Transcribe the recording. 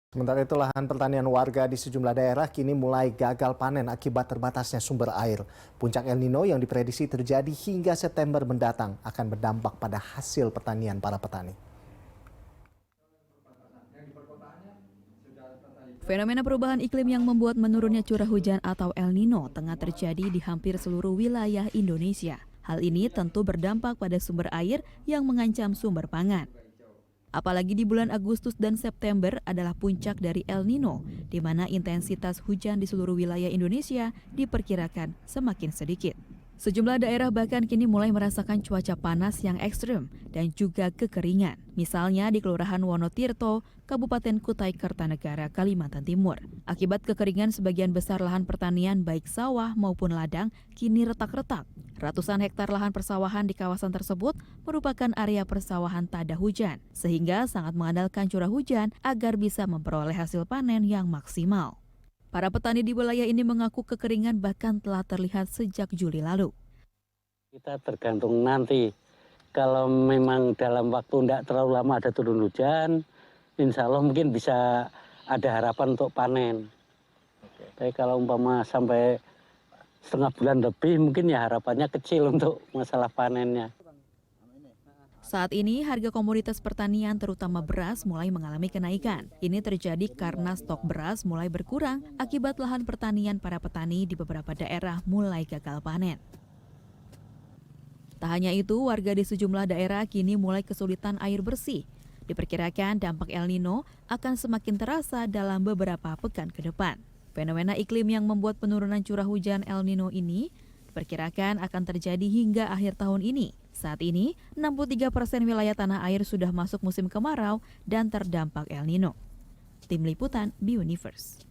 Sementara itu lahan pertanian warga di sejumlah daerah kini mulai gagal panen akibat terbatasnya sumber air. Puncak El Nino yang diprediksi terjadi hingga September mendatang akan berdampak pada hasil pertanian para petani. Fenomena perubahan iklim yang membuat menurunnya curah hujan atau El Nino tengah terjadi di hampir seluruh wilayah Indonesia. Hal ini tentu berdampak pada sumber air yang mengancam sumber pangan. Apalagi di bulan Agustus dan September adalah puncak dari El Nino, di mana intensitas hujan di seluruh wilayah Indonesia diperkirakan semakin sedikit. Sejumlah daerah bahkan kini mulai merasakan cuaca panas yang ekstrem dan juga kekeringan. Misalnya di Kelurahan Wonotirto, Kabupaten Kutai Kartanegara, Kalimantan Timur. Akibat kekeringan, sebagian besar lahan pertanian baik sawah maupun ladang kini retak-retak. Ratusan hektar lahan persawahan di kawasan tersebut merupakan area persawahan tak ada hujan, sehingga sangat mengandalkan curah hujan agar bisa memperoleh hasil panen yang maksimal. Para petani di wilayah ini mengaku kekeringan bahkan telah terlihat sejak Juli lalu. Kita tergantung nanti, kalau memang dalam waktu tidak terlalu lama ada turun hujan, insya Allah mungkin bisa ada harapan untuk panen. Tapi kalau umpama sampai setengah bulan lebih, mungkin ya harapannya kecil untuk masalah panennya. Saat ini harga komoditas pertanian terutama beras mulai mengalami kenaikan. Ini terjadi karena stok beras mulai berkurang akibat lahan pertanian para petani di beberapa daerah mulai gagal panen. Tak hanya itu, warga di sejumlah daerah kini mulai kesulitan air bersih. Diperkirakan dampak El Nino akan semakin terasa dalam beberapa pekan ke depan. Fenomena iklim yang membuat penurunan curah hujan El Nino ini diperkirakan akan terjadi hingga akhir tahun ini. Saat ini, 63% wilayah tanah air sudah masuk musim kemarau dan terdampak El Nino. Tim Liputan, Buniverse.